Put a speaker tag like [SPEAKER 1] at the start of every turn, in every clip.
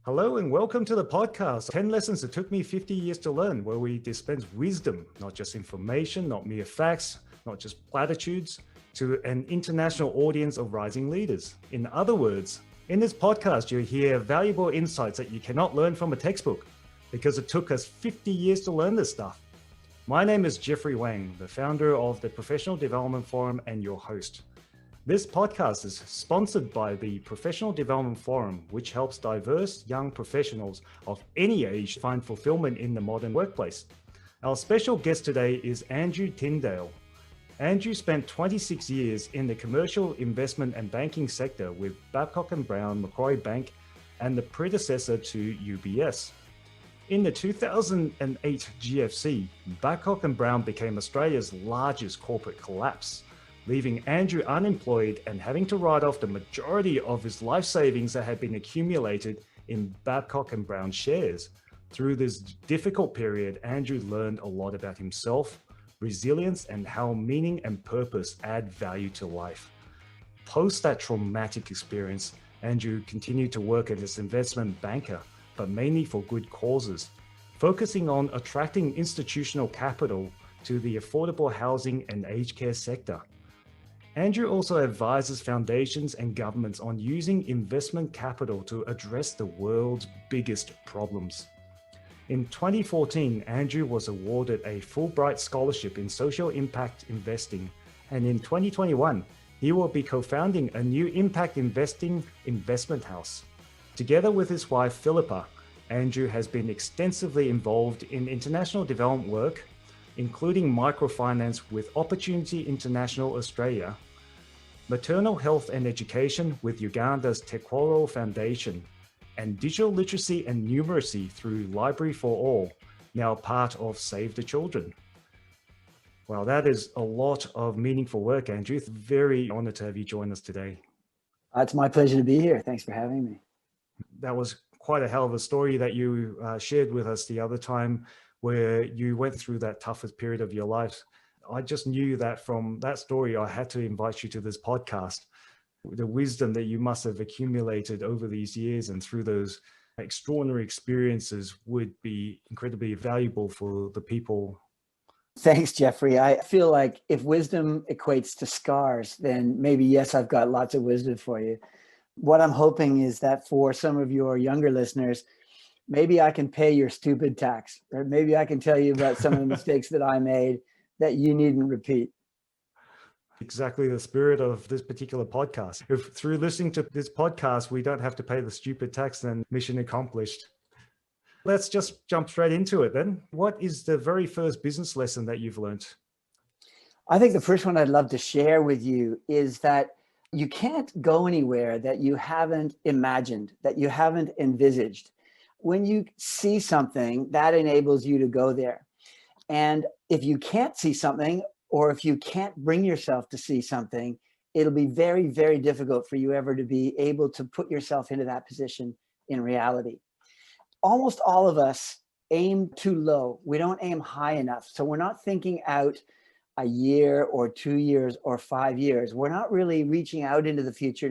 [SPEAKER 1] Hello and welcome to the podcast, 10 Lessons It Took Me 50 Years to Learn, where we dispense wisdom, not just information, not mere facts, not just platitudes, to an international audience of rising leaders. In other words, in this podcast, you'll hear valuable insights that you cannot learn from a textbook because it took us 50 years to learn this stuff. My name is Jeffery Wang, the founder of the Professional Development Forum and your host. This podcast is sponsored by the Professional Development Forum, which helps diverse young professionals of any age find fulfillment in the modern workplace. Our special guest today is Andrew Tyndale. Andrew spent 26 years in the commercial investment and banking sector with Babcock & Brown, Macquarie Bank, and the predecessor to UBS. In the 2008 GFC, Babcock & Brown became Australia's largest corporate collapse, leaving Andrew unemployed and having to write off the majority of his life savings that had been accumulated in Babcock & Brown shares. Through this difficult period, Andrew learned a lot about himself, resilience, and how meaning and purpose add value to life. Post that traumatic experience, Andrew continued to work as an investment banker, but mainly for good causes, focusing on attracting institutional capital to the affordable housing and aged care sector. Andrew also advises foundations and governments on using investment capital to address the world's biggest problems. In 2014, Andrew was awarded a Fulbright Scholarship in Social Impact Investing, and in 2021, he will be co-founding a new impact investing investment house. Together with his wife, Philippa, Andrew has been extensively involved in international development work, including microfinance with Opportunity International Australia, maternal health and education with Uganda's Tekworo Foundation, and digital literacy and numeracy through Library for All, now part of Save the Children. Well, that is a lot of meaningful work, Andrew. Very honored to have you join us today.
[SPEAKER 2] It's my pleasure to be here. Thanks for having me.
[SPEAKER 1] That was quite a hell of a story that you shared with us the other time, where you went through that toughest period of your life. I just knew that from that story, I had to invite you to this podcast. The wisdom that you must have accumulated over these years and through those extraordinary experiences would be incredibly valuable for the people.
[SPEAKER 2] Thanks, Jeffrey. I feel like if wisdom equates to scars, then maybe, yes, I've got lots of wisdom for you. What I'm hoping is that for some of your younger listeners, maybe I can pay your stupid tax, or maybe I can tell you about some of the mistakes that I made that you needn't repeat.
[SPEAKER 1] Exactly the spirit of this particular podcast. If through listening to this podcast, we don't have to pay the stupid tax, then mission accomplished. Let's just jump straight into it then. What is the very first business lesson that you've learned?
[SPEAKER 2] I think the first one I'd love to share with you is that you can't go anywhere that you haven't imagined, that you haven't envisaged. When you see something, that enables you to go there. And if you can't see something, or if you can't bring yourself to see something, it'll be very, very difficult for you ever to be able to put yourself into that position in reality. Almost all of us aim too low. We don't aim high enough. So we're not thinking out a year or 2 years or 5 years. We're not really reaching out into the future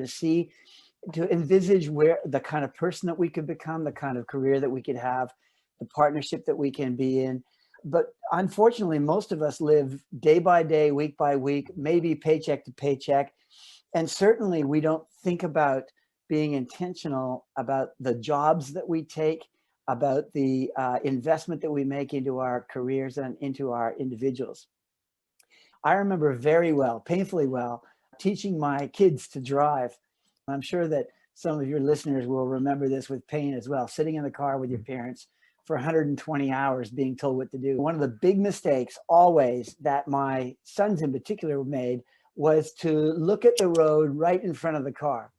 [SPEAKER 2] to envisage where the kind of person that we could become, the kind of career that we could have, the partnership that we can be in. But unfortunately, most of us live day by day, week by week, maybe paycheck to paycheck. And certainly we don't think about being intentional about the jobs that we take, about the investment that we make into our careers and into our individuals. I remember very well, painfully well, teaching my kids to drive. I'm sure that some of your listeners will remember this with pain as well, sitting in the car with your parents for 120 hours being told what to do. One of the big mistakes always that my sons in particular made was to look at the road right in front of the car,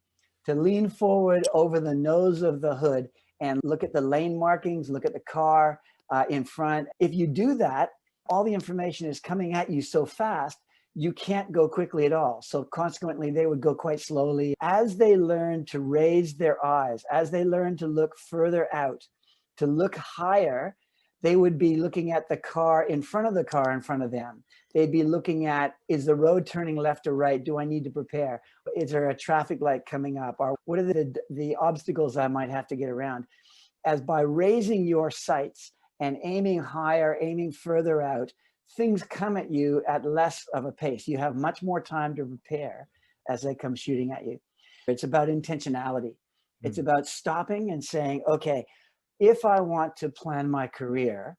[SPEAKER 2] to lean forward over the nose of the hood and look at the lane markings, look at the car in front. If you do that, all the information is coming at you so fast, you can't go quickly at all. So consequently, they would go quite slowly. As they learn to raise their eyes, as they learn to look further out, to look higher, They would be looking at the car in front of the car in front of them. They'd be looking at, is the road turning left or right? Do I need to prepare? Is there a traffic light coming up? Or what are the obstacles I might have to get around? As by raising your sights and aiming higher, aiming further out, things come at you at less of a pace. You have much more time to prepare as they come shooting at you. It's about intentionality. It's about stopping and saying, okay, if I want to plan my career,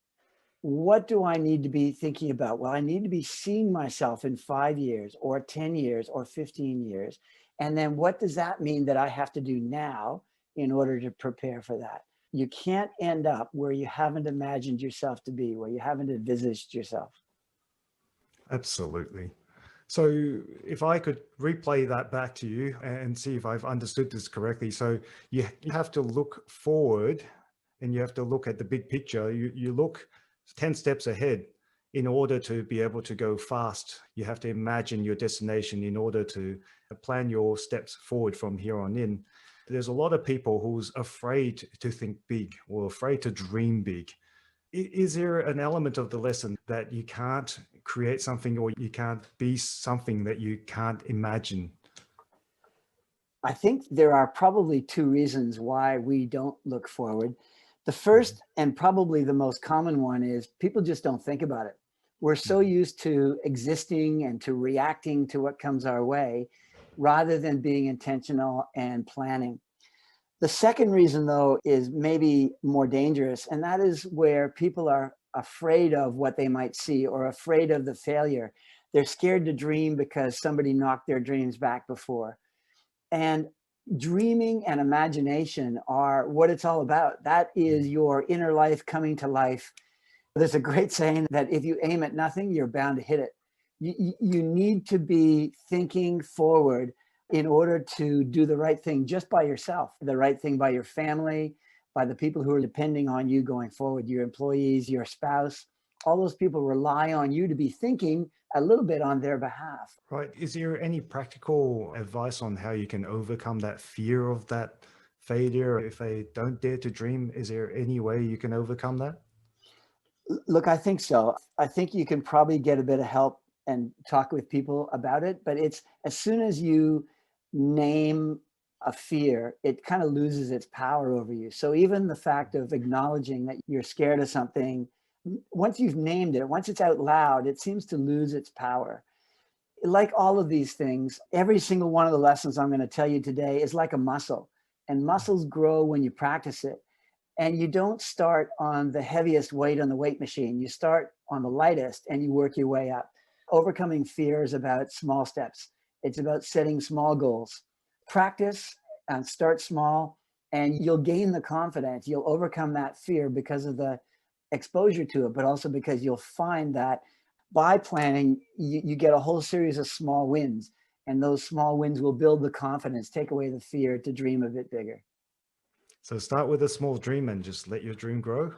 [SPEAKER 2] what do I need to be thinking about? Well, I need to be seeing myself in 5 years or 10 years or 15 years. And then what does that mean that I have to do now in order to prepare for that? You can't end up where you haven't imagined yourself to be, where you haven't envisaged yourself.
[SPEAKER 1] Absolutely. So if I could replay that back to you and see if I've understood this correctly. So you have to look forward and you have to look at the big picture. You look 10 steps ahead in order to be able to go fast. You have to imagine your destination in order to plan your steps forward from here on in. There's a lot of people who's afraid to think big or afraid to dream big. Is there an element of the lesson that you can't create something or you can't be something that you can't imagine?
[SPEAKER 2] I think there are probably two reasons why we don't look forward. The first and probably the most common one is people just don't think about it. We're so used to existing and to reacting to what comes our way rather than being intentional and planning. The second reason, though, is maybe more dangerous, and that is where people are afraid of what they might see or afraid of the failure. They're scared to dream because somebody knocked their dreams back before. And dreaming and imagination are what it's all about. That is your inner life coming to life. There's a great saying that if you aim at nothing, you're bound to hit it. You need to be thinking forward in order to do the right thing just by yourself, the right thing by your family, by the people who are depending on you going forward, your employees, your spouse. All those people rely on you to be thinking a little bit on their behalf.
[SPEAKER 1] Right. Is there any practical advice on how you can overcome that fear of that failure? If they don't dare to dream, is there any way you can overcome that?
[SPEAKER 2] Look, I think so. I think you can probably get a bit of help and talk with people about it, but it's as soon as you name a fear, it kind of loses its power over you. So even the fact of acknowledging that you're scared of something, once you've named it, once it's out loud, it seems to lose its power. Like all of these things, every single one of the lessons I'm going to tell you today is like a muscle, and muscles grow when you practice it. And you don't start on the heaviest weight on the weight machine. You start on the lightest and you work your way up. Overcoming fear is about small steps. It's about setting small goals. Practice and start small, and you'll gain the confidence. You'll overcome that fear because of the exposure to it, but also because you'll find that by planning, you get a whole series of small wins. And those small wins will build the confidence, take away the fear to dream a bit bigger.
[SPEAKER 1] So start with a small dream and just let your dream grow.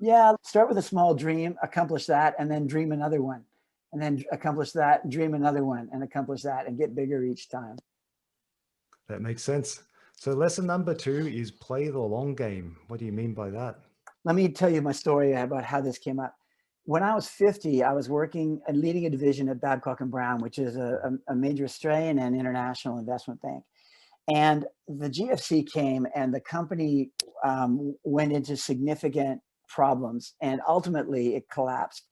[SPEAKER 2] Yeah, start with a small dream, accomplish that, and then dream another one. And then accomplish that, dream another one, and accomplish that, and get bigger each time.
[SPEAKER 1] That makes sense. So lesson number 2 is play the long game. What do you mean by that?
[SPEAKER 2] Let me tell you my story about how this came up. When I was 50, I was working and leading a division at Babcock & Brown, which is a major Australian and international investment bank. And the GFC came and the company went into significant problems, and ultimately it collapsed.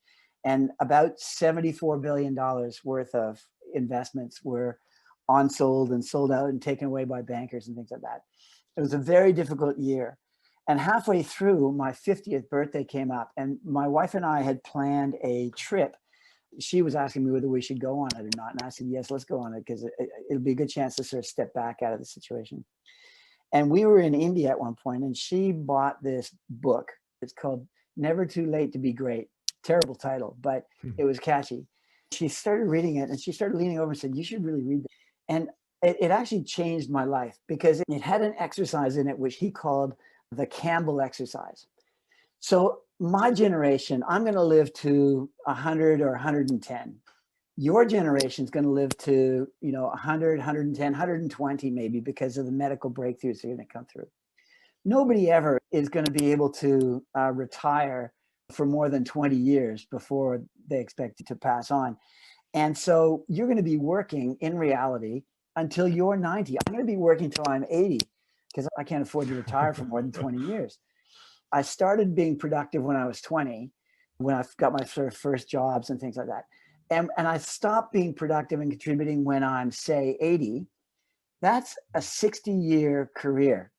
[SPEAKER 2] And about $74 billion worth of investments were on-sold and sold out and taken away by bankers and things like that. It was a very difficult year. And halfway through, my 50th birthday came up, and my wife and I had planned a trip. She was asking me whether we should go on it or not. And I said, yes, let's go on it, because it'll be a good chance to sort of step back out of the situation. And we were in India at one point, and she bought this book. It's called Never Too Late to Be Great. Terrible title, but it was catchy. She started reading it, and she started leaning over and said, you should really read this. And it actually changed my life, because it had an exercise in it which he called the Campbell exercise. So my generation, I'm going to live to 100 or 110. Your generation is going to live to, 100, 110, 120 maybe, because of the medical breakthroughs that are going to come through. Nobody ever is going to be able to retire for more than 20 years before they expect to pass on. And so you're going to be working in reality until you're 90. I'm going to be working till I'm 80 because I can't afford to retire for more than 20 years. I started being productive when I was 20, when I got my sort of first jobs and things like that. And I stopped being productive and contributing when I'm, say, 80. That's a 60-year career.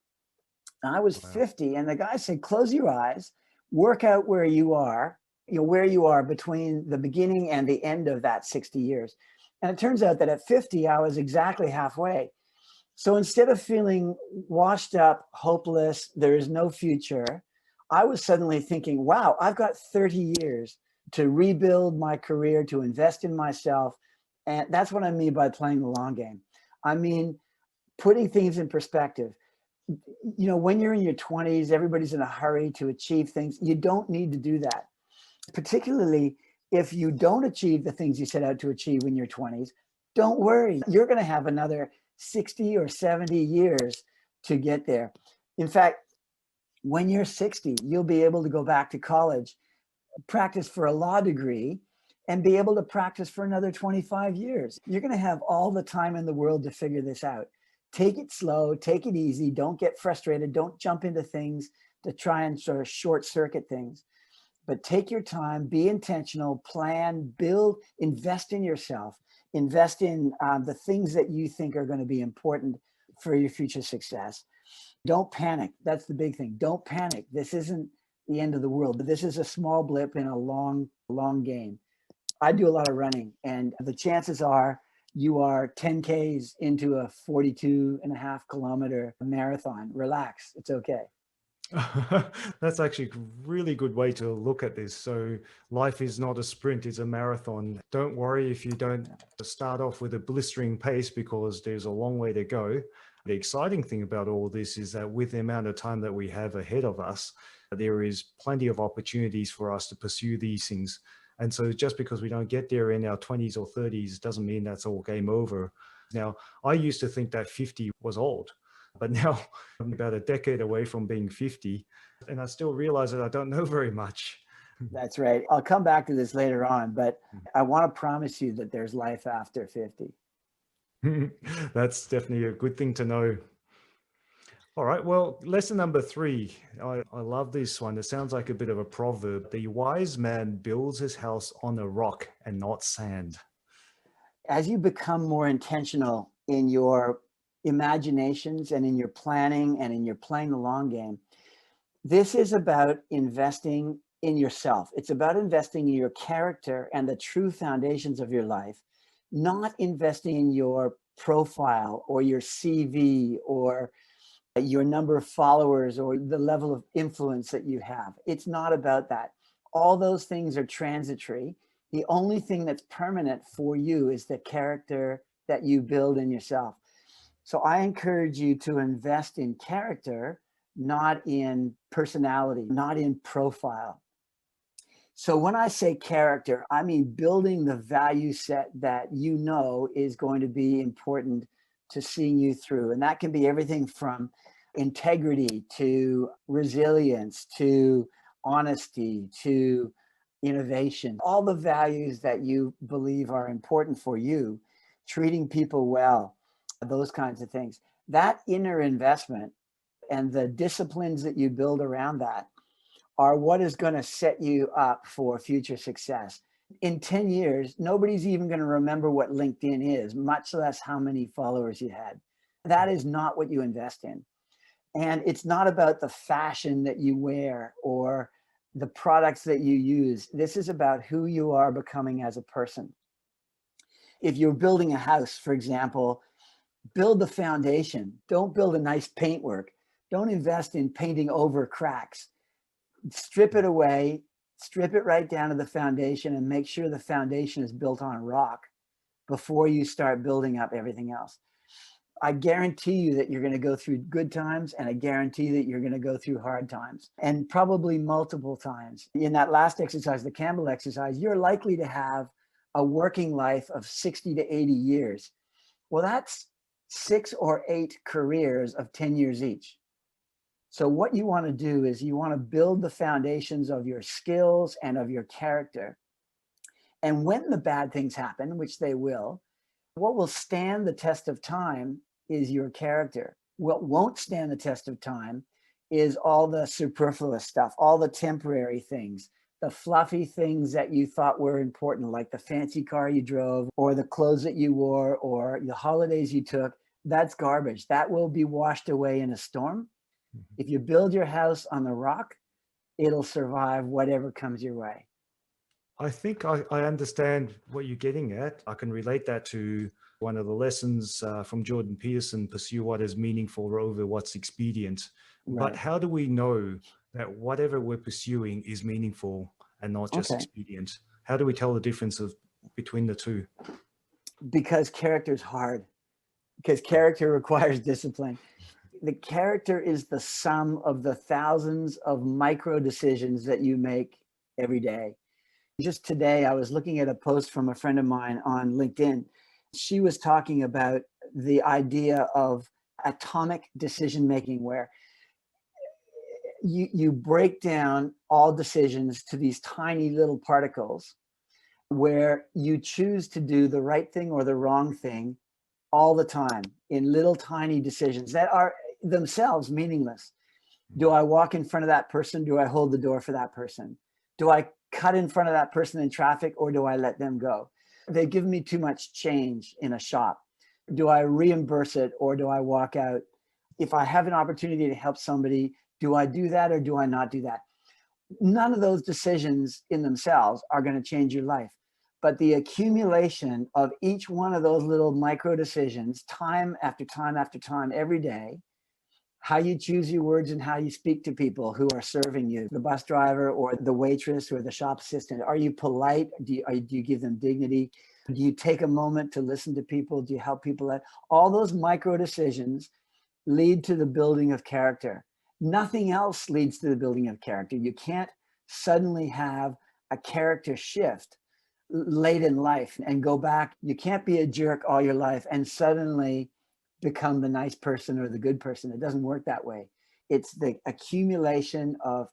[SPEAKER 2] And I was 50, and the guy said, close your eyes, work out where you are, where you are between the beginning and the end of that 60 years. And it turns out that at 50, I was exactly halfway. So instead of feeling washed up, hopeless, there is no future, I was suddenly thinking, wow, I've got 30 years to rebuild my career, to invest in myself. And that's what I mean by playing the long game. I mean, putting things in perspective. When you're in your 20s, everybody's in a hurry to achieve things. You don't need to do that. Particularly if you don't achieve the things you set out to achieve in your 20s, don't worry. You're going to have another 60 or 70 years to get there. In fact, when you're 60, you'll be able to go back to college, practice for a law degree, and be able to practice for another 25 years. You're going to have all the time in the world to figure this out. Take it slow, take it easy. Don't get frustrated. Don't jump into things to try and sort of short circuit things. But take your time, be intentional, plan, build, invest in yourself, invest in the things that you think are going to be important for your future success. Don't panic. That's the big thing. Don't panic. This isn't the end of the world. This is a small blip in a long, long game. I do a lot of running, and the chances are you are 10 Ks into a 42.5 kilometer marathon. Relax. It's okay.
[SPEAKER 1] That's actually a really good way to look at this. So life is not a sprint, it's a marathon. Don't worry if you don't start off with a blistering pace, because there's a long way to go. The exciting thing about all this is that with the amount of time that we have ahead of us, there is plenty of opportunities for us to pursue these things. And so just because we don't get there in our 20s or 30s doesn't mean that's all game over. Now, I used to think that 50 was old, but now I'm about a decade away from being 50, and I still realize that I don't know very much.
[SPEAKER 2] That's right. I'll come back to this later on, but I want to promise you that there's life after 50.
[SPEAKER 1] That's definitely a good thing to know. All right. Well, lesson number 3. I love this one. It sounds like a bit of a proverb. The wise man builds his house on a rock and not sand.
[SPEAKER 2] As you become more intentional in your imaginations and in your planning and in your playing the long game, this is about investing in yourself. It's about investing in your character and the true foundations of your life, not investing in your profile or your CV or your number of followers or the level of influence that you have. It's not about that. All those things are transitory. The only thing that's permanent for you is the character that you build in yourself. So I encourage you to invest in character, not in personality, not in profile. So when I say character, I mean building the value set that you know is going to be important to seeing you through. And that can be everything from integrity to resilience to honesty to innovation, all the values that you believe are important for you, treating people well, those kinds of things. That inner investment and the disciplines that you build around that are what is going to set you up for future success. In 10 years, nobody's even going to remember what LinkedIn is, much less how many followers you had. That is not what you invest in. And it's not about the fashion that you wear or the products that you use. This is about who you are becoming as a person. If you're building a house, for example, build the foundation. Don't build a nice paintwork. Don't invest in painting over cracks. Strip it away, strip it right down to the foundation, and make sure the foundation is built on rock before you start building up everything else. I guarantee you that you're going to go through good times, and I guarantee that you're going to go through hard times, and probably multiple times. In that last exercise, the Campbell exercise, you're likely to have a working life of 60 to 80 years. Well, that's 6 or 8 careers of 10 years each. So what you want to do is you want to build the foundations of your skills and of your character. And when the bad things happen, which they will, what will stand the test of time is your character. What won't stand the test of time is all the superfluous stuff, all the temporary things, the fluffy things that you thought were important, like the fancy car you drove or the clothes that you wore or the holidays you took. That's garbage. That will be washed away in a storm. If you build your house on the rock, it'll survive whatever comes your way.
[SPEAKER 1] I think I understand what you're getting at. I can relate that to one of the lessons from Jordan Peterson: pursue what is meaningful over what's expedient.
[SPEAKER 2] Right.
[SPEAKER 1] But how do we know that whatever we're pursuing is meaningful and not just
[SPEAKER 2] Okay.
[SPEAKER 1] expedient? How do we tell the difference between the two?
[SPEAKER 2] Because character is hard, because character requires discipline. The character is the sum of the thousands of micro decisions that you make every day. Just today, I was looking at a post from a friend of mine on LinkedIn. She was talking about the idea of atomic decision making, where you break down all decisions to these tiny little particles, where you choose to do the right thing or the wrong thing all the time in little tiny decisions that are themselves meaningless. Do I walk in front of that person? Do I hold the door for that person? Do I cut in front of that person in traffic, or do I let them go? They give me too much change in a shop. Do I reimburse it, or do I walk out? If I have an opportunity to help somebody, do I do that or do I not do that? None of those decisions in themselves are going to change your life. But the accumulation of each one of those little micro decisions, time after time after time, every day, how you choose your words and how you speak to people who are serving you, the bus driver or the waitress or the shop assistant. Are you polite? Do you give them dignity? Do you take a moment to listen to people? Do you help people out? All those micro decisions lead to the building of character. Nothing else leads to the building of character. You can't suddenly have a character shift late in life and go back. You can't be a jerk all your life and suddenly become the nice person or the good person. It doesn't work that way. It's the accumulation of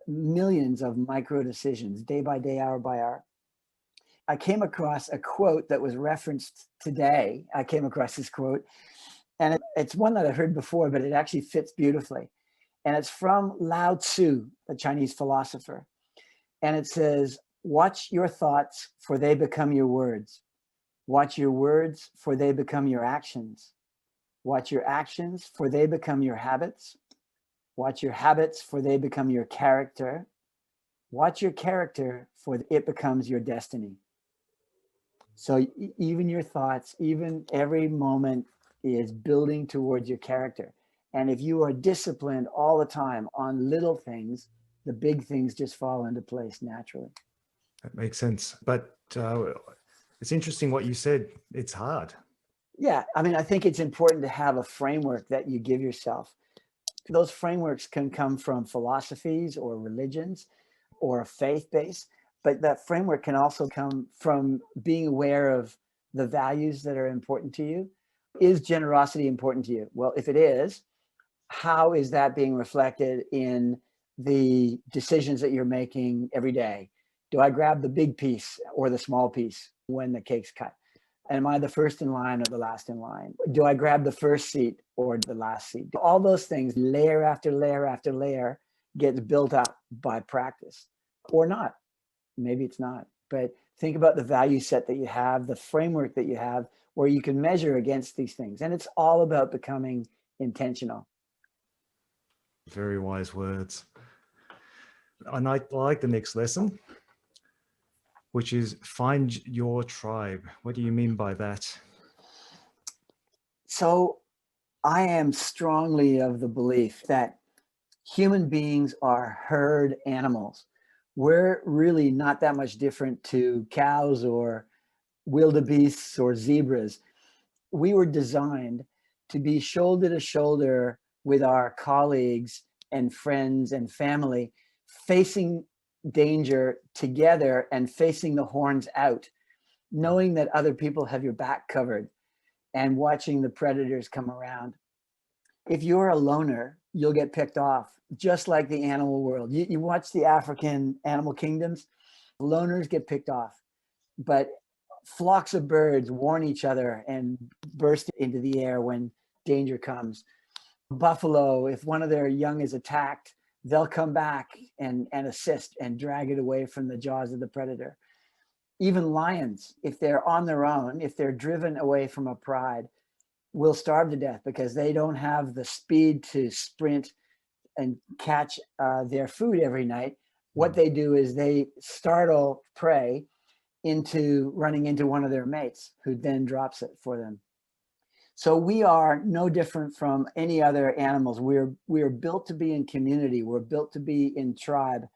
[SPEAKER 2] millions of micro decisions, day by day, hour by hour. I came across a quote that was referenced today. I came across this quote, and it's one that I heard before, but it actually fits beautifully. And it's from Lao Tzu, the Chinese philosopher. And it says, watch your thoughts, for they become your words. Watch your words, for they become your actions. Watch your actions, for they become your habits. Watch your habits, for they become your character. Watch your character, for it becomes your destiny. So even your thoughts, even every moment is building towards your character. And if you are disciplined all the time on little things, the big things just fall into place naturally.
[SPEAKER 1] That makes sense. But it's interesting what you said. It's hard.
[SPEAKER 2] Yeah, I mean, I think it's important to have a framework that you give yourself. Those frameworks can come from philosophies or religions or a faith base, but that framework can also come from being aware of the values that are important to you. Is generosity important to you? Well, if it is, how is that being reflected in the decisions that you're making every day? Do I grab the big piece or the small piece when the cake's cut? Am I the first in line or the last in line? Do I grab the first seat or the last seat? All those things, layer after layer after layer, gets built up by practice, or not. Maybe it's not. But think about the value set that you have, the framework that you have, where you can measure against these things. And it's all about becoming intentional.
[SPEAKER 1] Very wise words. And I like the next lesson, which is find your tribe. What do you mean by that?
[SPEAKER 2] So I am strongly of the belief that human beings are herd animals. We're really not that much different to cows or wildebeests or zebras. We were designed to be shoulder to shoulder with our colleagues and friends and family, facing danger together and facing the horns out, knowing that other people have your back covered and watching the predators come around. If you're a loner, you'll get picked off, just like the animal world. You watch the African animal kingdoms, loners get picked off, but flocks of birds warn each other and burst into the air when danger comes. Buffalo, if one of their young is attacked, they'll come back and assist and drag it away from the jaws of the predator. Even lions, if they're on their own, if they're driven away from a pride, will starve to death because they don't have the speed to sprint and catch their food every night. What they do is they startle prey into running into one of their mates, who then drops it for them. So we are no different from any other animals. We're built to be in community. We're built to be in tribe.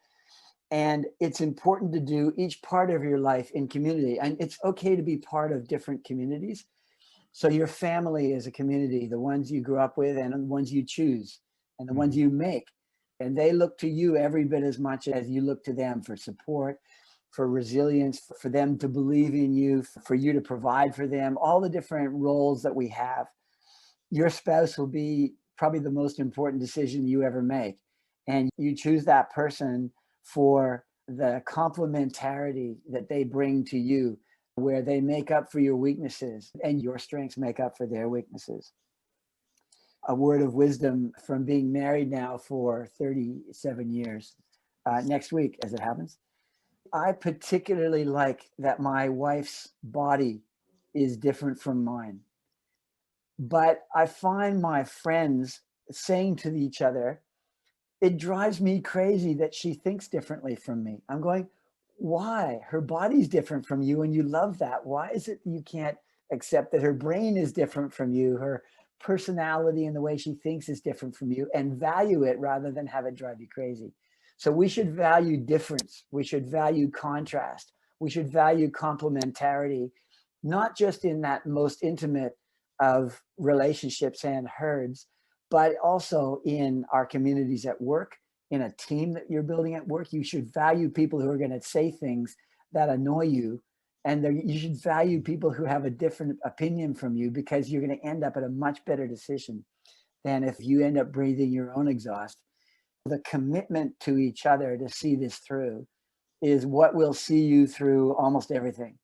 [SPEAKER 2] And it's important to do each part of your life in community. And it's okay to be part of different communities. So your family is a community, the ones you grew up with and the ones you choose and the ones you make. And they look to you every bit as much as you look to them for support, for resilience, for them to believe in you, for you to provide for them, all the different roles that we have. Your spouse will be probably the most important decision you ever make. And you choose that person for the complementarity that they bring to you, where they make up for your weaknesses and your strengths make up for their weaknesses. A word of wisdom from being married now for 37 years, next week, as it happens. I particularly like that my wife's body is different from mine. But I find my friends saying to each other, it drives me crazy that she thinks differently from me. I'm going, why? Her body's different from you and you love that. Why is it you can't accept that her brain is different from you? Her personality and the way she thinks is different from you, and value it rather than have it drive you crazy. So we should value difference. We should value contrast. We should value complementarity, not just in that most intimate of relationships and herds, but also in our communities at work, in a team that you're building at work. You should value people who are going to say things that annoy you. And you should value people who have a different opinion from you, because you're going to end up at a much better decision than if you end up breathing your own exhaust. The commitment to each other to see this through is what will see you through almost everything.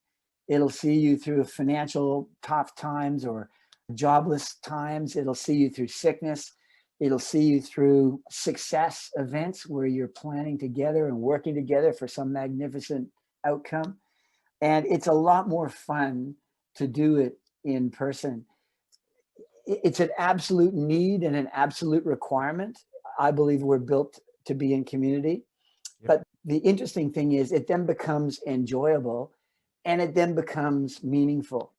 [SPEAKER 2] It'll see you through financial tough times or jobless times. It'll see you through sickness. It'll see you through success events where you're planning together and working together for some magnificent outcome. And it's a lot more fun to do it in person. It's an absolute need and an absolute requirement. I believe we're built to be in community. Yep. But the interesting thing is it then becomes enjoyable and it then becomes meaningful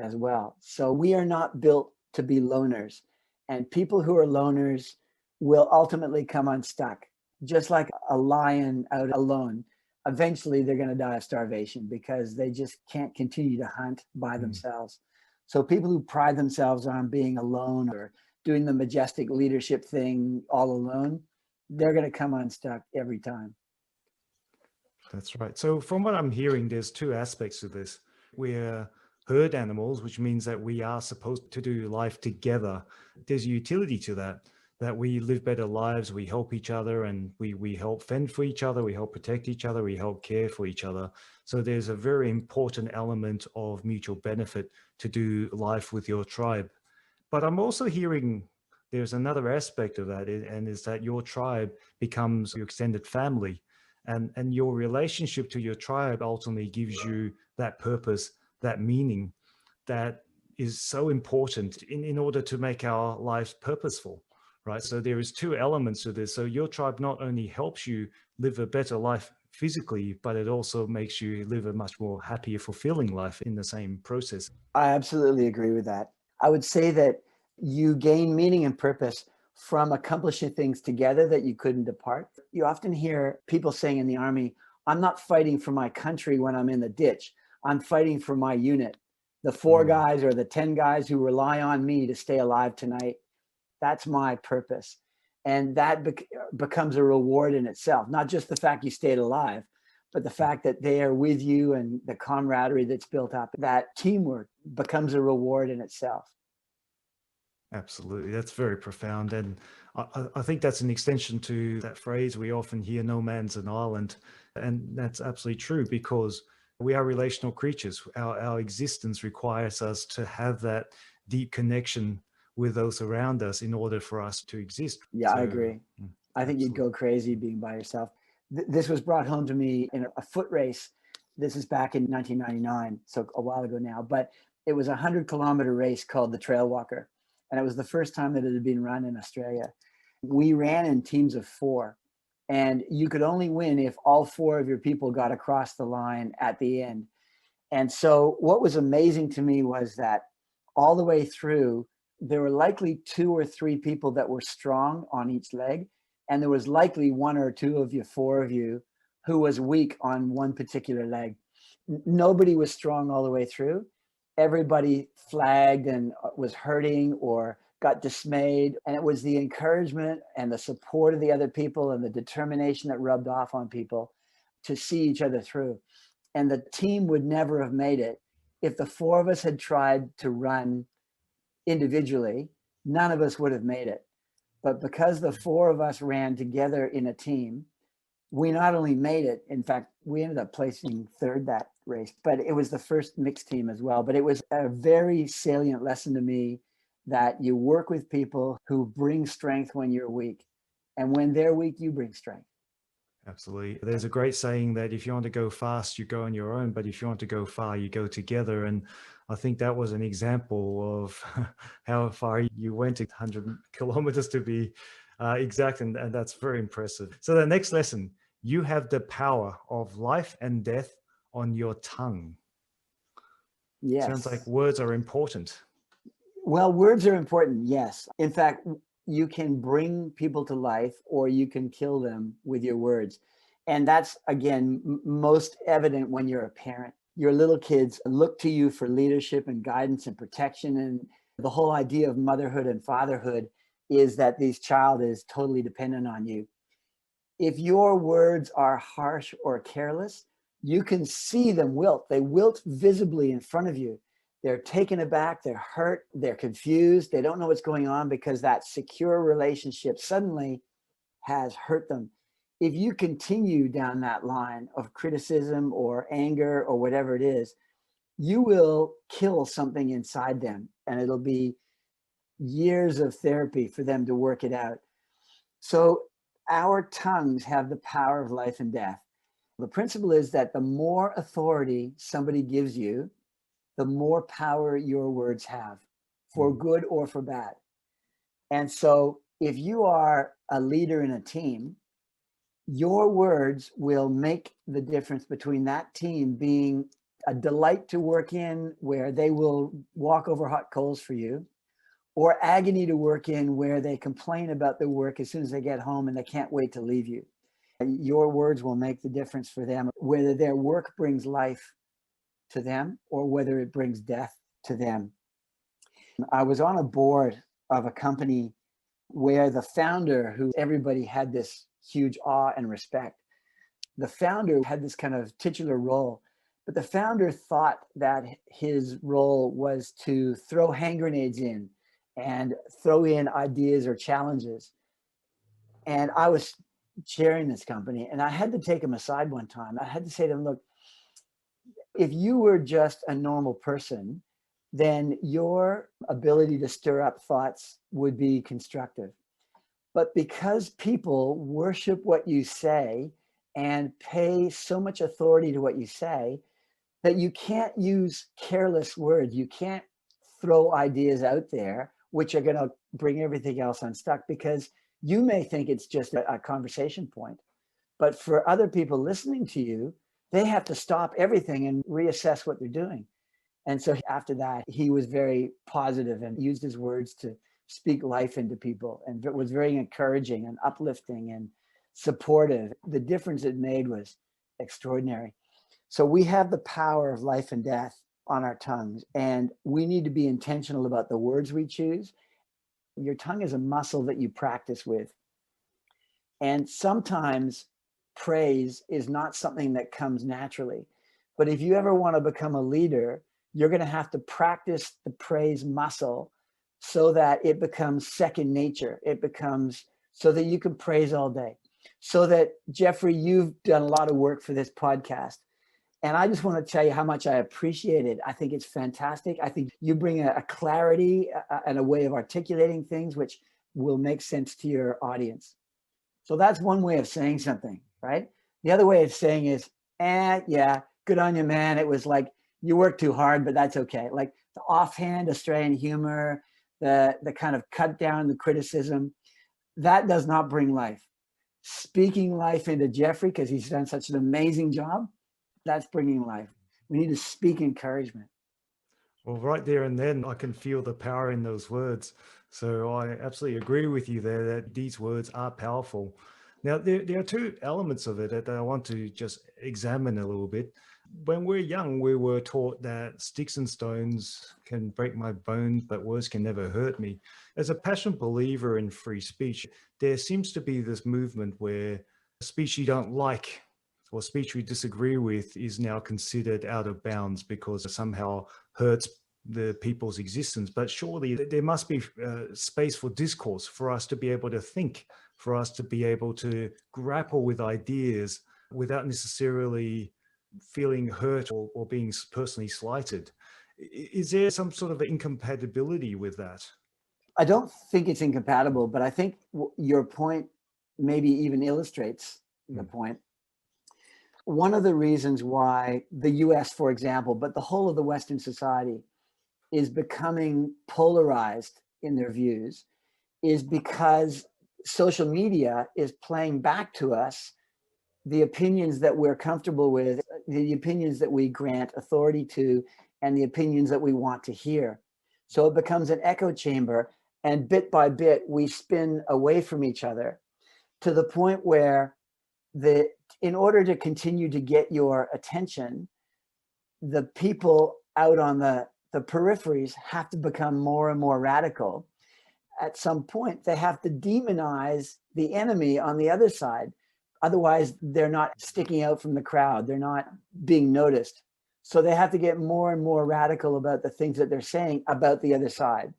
[SPEAKER 2] as well. So we are not built to be loners, and people who are loners will ultimately come unstuck, just like a lion out alone. Eventually they're going to die of starvation because they just can't continue to hunt by themselves. So people who pride themselves on being alone or doing the majestic leadership thing all alone, they're going to come unstuck every time.
[SPEAKER 1] That's right. So from what I'm hearing, there's two aspects to this. We're herd animals, which means that we are supposed to do life together. There's utility to that we live better lives, we help each other, and we help fend for each other, we help protect each other, we help care for each other. So there's a very important element of mutual benefit to do life with your tribe. But I'm also hearing there's another aspect of that, and is that your tribe becomes your extended family. And your relationship to your tribe ultimately gives you that purpose, that meaning that is so important in order to make our lives purposeful, right? So there is two elements to this. So your tribe not only helps you live a better life physically, but it also makes you live a much more happier, fulfilling life in the same process.
[SPEAKER 2] I absolutely agree with that. I would say that you gain meaning and purpose from accomplishing things together that you couldn't apart. You often hear people saying in the Army, I'm not fighting for my country when I'm in the ditch. I'm fighting for my unit. The 4 guys or the 10 guys who rely on me to stay alive tonight. That's my purpose. And that becomes a reward in itself, not just the fact you stayed alive, but the fact that they are with you and the camaraderie that's built up. That teamwork becomes a reward in itself.
[SPEAKER 1] Absolutely. That's very profound. And I think that's an extension to that phrase we often hear, no man's an island. And that's absolutely true because we are relational creatures. Our existence requires us to have that deep connection with those around us in order for us to exist.
[SPEAKER 2] Yeah, I
[SPEAKER 1] So,
[SPEAKER 2] agree. I think you'd
[SPEAKER 1] absolutely.
[SPEAKER 2] go crazy being by yourself. This was brought home to me in a foot race. This is back in 1999, so a while ago now, but it was a 100-kilometer race called the Trail Walker. And it was the first time that it had been run in Australia. We ran in teams of 4, and you could only win if all 4 of your people got across the line at the end. And so what was amazing to me was that all the way through, there were likely 2 or 3 people that were strong on each leg. And there was likely 1 or 2 of you, 4 of you, who was weak on one particular leg. Nobody was strong all the way through. Everybody flagged and was hurting or got dismayed. And it was the encouragement and the support of the other people and the determination that rubbed off on people to see each other through. And the team would never have made it if the 4 of us had tried to run individually. None of us would have made it. But because the 4 of us ran together in a team, we not only made it, in fact, we ended up placing 3rd that race, but it was the first mixed team as well. But it was a very salient lesson to me that you work with people who bring strength when you're weak. And when they're weak, you bring strength.
[SPEAKER 1] Absolutely. There's a great saying that if you want to go fast, you go on your own, but if you want to go far, you go together. And I think that was an example of how far you went to 100 kilometers to be exact. And that's very impressive. So the next lesson, you have the power of life and death on your tongue. Sounds like
[SPEAKER 2] Yes.
[SPEAKER 1] words are important.
[SPEAKER 2] Well, words are important, yes. In fact, you can bring people to life or you can kill them with your words. And that's, again, most evident when you're a parent. Your little kids look to you for leadership and guidance and protection. And the whole idea of motherhood and fatherhood is that this child is totally dependent on you. If your words are harsh or careless, you can see them wilt. They wilt visibly in front of you. They're taken aback, they're hurt, they're confused, they don't know what's going on because that secure relationship suddenly has hurt them. If you continue down that line of criticism or anger or whatever it is, you will kill something inside them, and it'll be years of therapy for them to work it out. So our tongues have the power of life and death. The principle is that the more authority somebody gives you, the more power your words have, for
[SPEAKER 1] Mm.
[SPEAKER 2] good or for bad. And so if you are a leader in a team, your words will make the difference between that team being a delight to work in, where they will walk over hot coals for you, or agony to work in, where they complain about their work as soon as they get home and they can't wait to leave you. Your words will make the difference for them, whether their work brings life to them or whether it brings death to them. I was on a board of a company where the founder, who everybody had this huge awe and respect, the founder had this kind of titular role, but the founder thought that his role was to throw hand grenades in and throw in ideas or challenges. And I was chairing this company, and I had to take him aside one time. I had to say to him, look, if you were just a normal person, then your ability to stir up thoughts would be constructive. But because people worship what you say and pay so much authority to what you say, that you can't use careless words. You can't throw ideas out there which are going to bring everything else unstuck, because you may think it's just a conversation point. But for other people listening to you, they have to stop everything and reassess what they're doing. And so after that, he was very positive and used his words to speak life into people, and it was very encouraging and uplifting and supportive. The difference it made was extraordinary. So we have the power of life and death on our tongues, and we need to be intentional about the words we choose. Your tongue is a muscle that you practice with. And sometimes praise is not something that comes naturally. But if you ever want to become a leader, you're going to have to practice the praise muscle so that it becomes second nature. It becomes so that you can praise all day. So that, Jeffrey, you've done a lot of work for this podcast. And I just want to tell you how much I appreciate it. I think it's fantastic. I think you bring a clarity and a way of articulating things which will make sense to your audience. So that's one way of saying something, right? The other way of saying is, yeah, good on you, man. It was like you worked too hard, but that's okay. Like the offhand Australian humor, the kind of cut down the criticism, that does not bring life. Speaking life into Jeffrey, because he's done such an amazing job, that's bringing life. We need to speak encouragement.
[SPEAKER 1] Well, right there and then, I can feel the power in those words. So I absolutely agree with you there that these words are powerful. Now, there are two elements of it that I want to just examine a little bit. When we're young, we were taught that sticks and stones can break my bones, but words can never hurt me. As a passionate believer in free speech, there seems to be this movement where speech you don't like or speech we disagree with is now considered out of bounds because it somehow hurts the people's existence. But surely there must be space for discourse, for us to be able to think, for us to be able to grapple with ideas without necessarily feeling hurt or being personally slighted. Is there some sort of incompatibility with that?
[SPEAKER 2] I don't think it's incompatible, but I think your point maybe even illustrates the point. One of the reasons why the US, for example, but the whole of the Western society is becoming polarized in their views is because social media is playing back to us the opinions that we're comfortable with, the opinions that we grant authority to, and the opinions that we want to hear. So it becomes an echo chamber, and bit by bit, we spin away from each other to the point where in order to continue to get your attention, the people out on the peripheries have to become more and more radical. At some point, they have to demonize the enemy on the other side. Otherwise, they're not sticking out from the crowd. They're not being noticed. So they have to get more and more radical about the things that they're saying about the other side.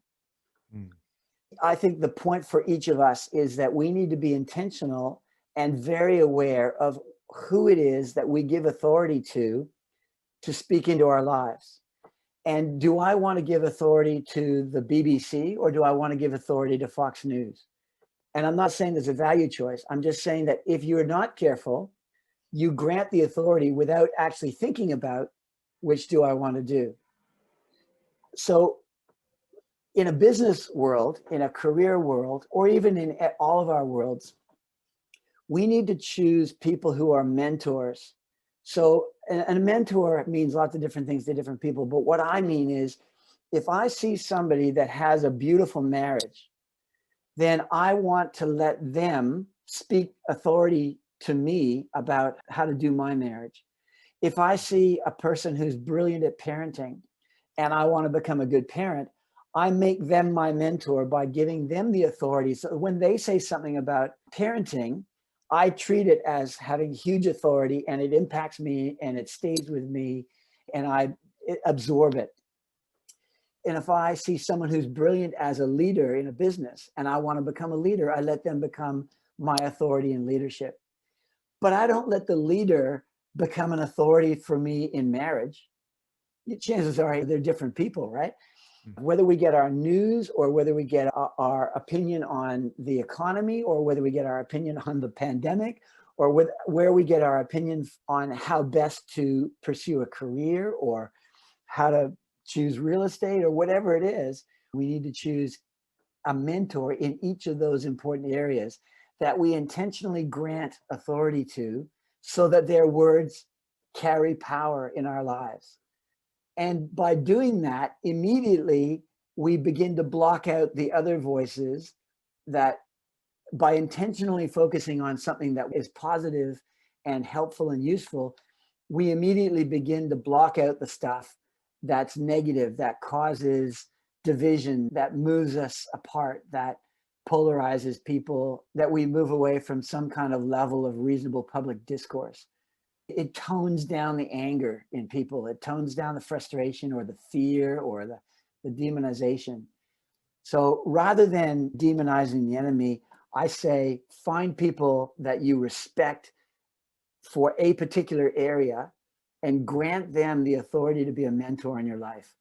[SPEAKER 2] Mm. I think the point for each of us is that we need to be intentional and very aware of who it is that we give authority to speak into our lives. And do I want to give authority to the BBC or do I want to give authority to Fox News? And I'm not saying there's a value choice. I'm just saying that if you're not careful, you grant the authority without actually thinking about which do I want to do. So in a business world, in a career world, or even in all of our worlds, we need to choose people who are mentors. So, and a mentor means lots of different things to different people. But what I mean is, if I see somebody that has a beautiful marriage, then I want to let them speak authority to me about how to do my marriage. If I see a person who's brilliant at parenting and I want to become a good parent, I make them my mentor by giving them the authority. So when they say something about parenting, I treat it as having huge authority and it impacts me and it stays with me and I absorb it. And if I see someone who's brilliant as a leader in a business and I want to become a leader, I let them become my authority in leadership. But I don't let the leader become an authority for me in marriage. Chances are they're different people, right? Whether we get our news or whether we get our opinion on the economy or whether we get our opinion on the pandemic or where we get our opinion on how best to pursue a career or how to choose real estate or whatever it is, we need to choose a mentor in each of those important areas that we intentionally grant authority to so that their words carry power in our lives. And by doing that, immediately we begin to block out the other voices that by intentionally focusing on something that is positive and helpful and useful, we immediately begin to block out the stuff that's negative, that causes division, that moves us apart, that polarizes people, that we move away from some kind of level of reasonable public discourse. It tones down the anger in people. It tones down the frustration or the fear or the demonization. So rather than demonizing the enemy, I say find people that you respect for a particular area and grant them the authority to be a mentor in your life.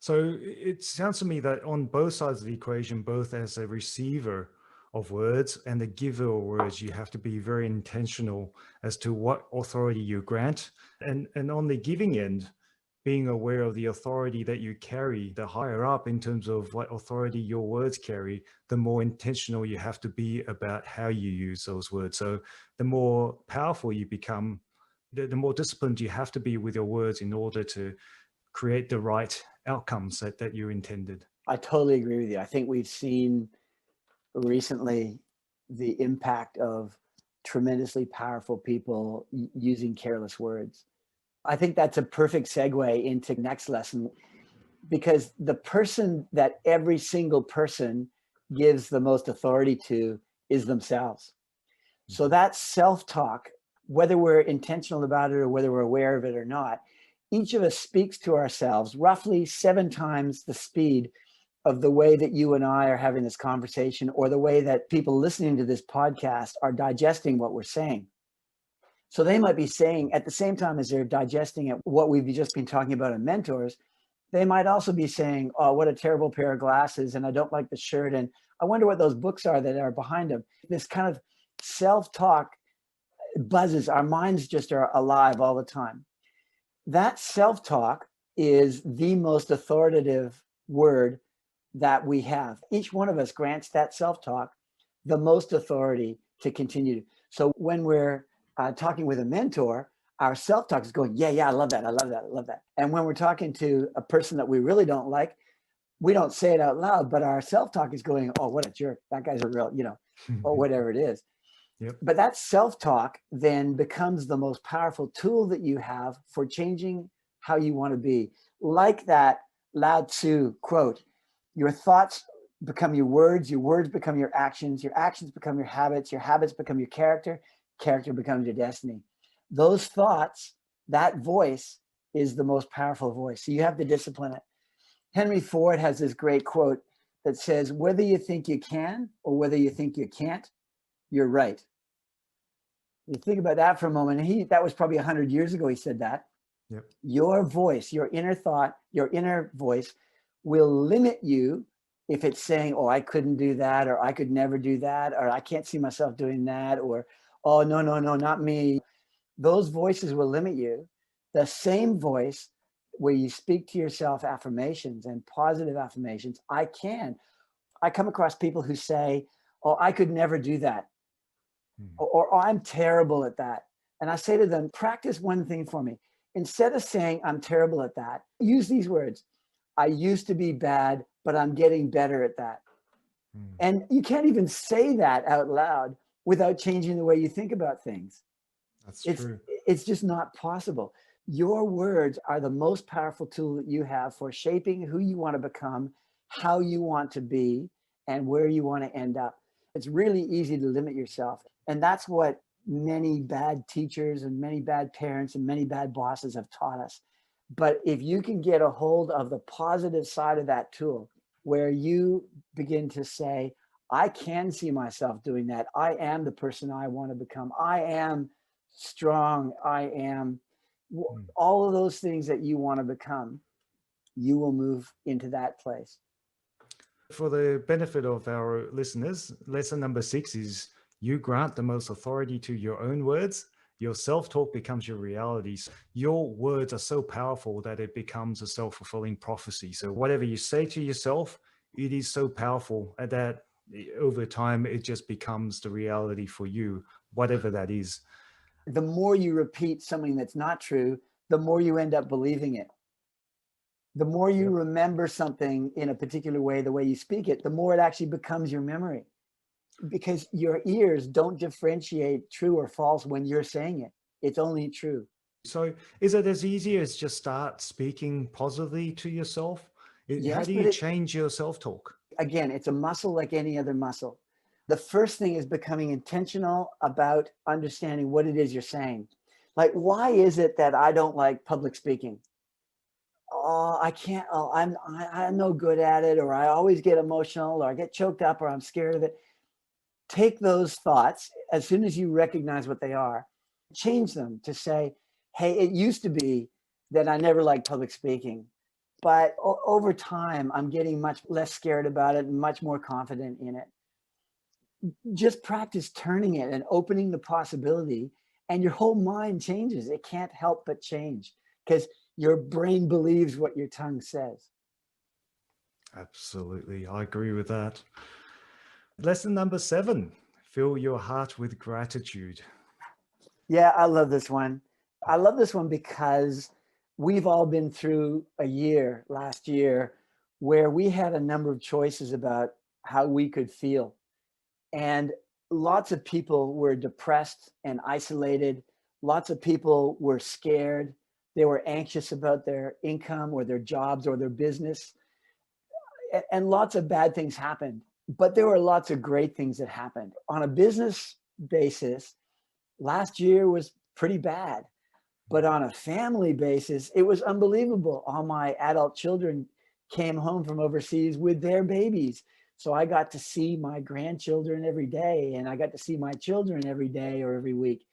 [SPEAKER 1] So it sounds to me that on both sides of the equation, both as a receiver of words and the giver of words, you have to be very intentional as to what authority you grant. And on the giving end, being aware of the authority that you carry, the higher up in terms of what authority your words carry, the more intentional you have to be about how you use those words. So the more powerful you become, the more disciplined you have to be with your words in order to create the right outcomes that you intended.
[SPEAKER 2] I totally agree with you. I think we've seen recently the impact of tremendously powerful people using careless words. I think that's a perfect segue into next lesson, because the person that every single person gives the most authority to is themselves. So that self-talk, whether we're intentional about it or whether we're aware of it or not, each of us speaks to ourselves roughly 7 times the speed of the way that you and I are having this conversation, or the way that people listening to this podcast are digesting what we're saying. So they might be saying, at the same time as they're digesting it, what we've just been talking about in mentors, they might also be saying, oh, what a terrible pair of glasses, and I don't like the shirt, and I wonder what those books are that are behind them. This kind of self-talk buzzes. Our minds just are alive all the time. That self-talk is the most authoritative word that we have. Each one of us grants that self-talk the most authority to continue. So when we're talking with a mentor, our self-talk is going, yeah, I love that, I love that, I love that. And when we're talking to a person that we really don't like, we don't say it out loud, but our self-talk is going, oh, what a jerk. That guy's a real, or whatever it is.
[SPEAKER 1] Yep.
[SPEAKER 2] But that self-talk then becomes the most powerful tool that you have for changing how you want to be. Like that Lao Tzu quote, your thoughts become your words become your actions become your habits become your character becomes your destiny. Those thoughts, that voice is the most powerful voice. So you have to discipline it. Henry Ford has this great quote that says, whether you think you can or whether you think you can't, you're right. You think about that for a moment. That was probably 100 years ago he said that.
[SPEAKER 1] Yep.
[SPEAKER 2] Your voice, your inner thought, your inner voice will limit you if it's saying, oh, I couldn't do that, or I could never do that, or I can't see myself doing that, or, oh, no, not me. Those voices will limit you. The same voice where you speak to yourself affirmations and positive affirmations, I come across people who say, oh, I could never do that. Or oh, I'm terrible at that. And I say to them, practice one thing for me. Instead of saying I'm terrible at that, use these words. I used to be bad, but I'm getting better at that. And you can't even say that out loud without changing the way you think about things.
[SPEAKER 1] That's true.
[SPEAKER 2] It's just not possible. Your words are the most powerful tool that you have for shaping who you want to become, how you want to be, and where you want to end up. It's really easy to limit yourself. And that's what many bad teachers and many bad parents and many bad bosses have taught us. But if you can get a hold of the positive side of that tool, where you begin to say, I can see myself doing that. I am the person I want to become. I am strong. I am all of those things that you want to become. You will move into that place.
[SPEAKER 1] For the benefit of our listeners, lesson number 6 is you grant the most authority to your own words. Your self-talk becomes your reality. Your words are so powerful that it becomes a self-fulfilling prophecy. So whatever you say to yourself, it is so powerful that over time, it just becomes the reality for you, whatever that is.
[SPEAKER 2] The more you repeat something that's not true, the more you end up believing it. The more you remember something in a particular way, the way you speak it, the more it actually becomes your memory. Because your ears don't differentiate true or false when you're saying it. It's only true.
[SPEAKER 1] So is it as easy as just start speaking positively to yourself?
[SPEAKER 2] Yes,
[SPEAKER 1] how do you change your self-talk?
[SPEAKER 2] Again, it's a muscle like any other muscle. The first thing is becoming intentional about understanding what it is you're saying. Like, why is it that I don't like public speaking? oh, I can't, oh, I'm no good at it, or I always get emotional, or I get choked up, or I'm scared of it. Take those thoughts as soon as you recognize what they are, change them to say, hey, it used to be that I never liked public speaking, but over time, I'm getting much less scared about it and much more confident in it. Just practice turning it and opening the possibility, and your whole mind changes. It can't help but change because your brain believes what your tongue says.
[SPEAKER 1] Absolutely. I agree with that. Lesson number 7, fill your heart with gratitude.
[SPEAKER 2] Yeah, I love this one. I love this one because we've all been through a year last year where we had a number of choices about how we could feel. And lots of people were depressed and isolated. Lots of people were scared. They were anxious about their income or their jobs or their business. And lots of bad things happened. But there were lots of great things that happened. On a business basis, last year was pretty bad. But on a family basis, it was unbelievable. All my adult children came home from overseas with their babies. So I got to see my grandchildren every day, and I got to see my children every day or every week,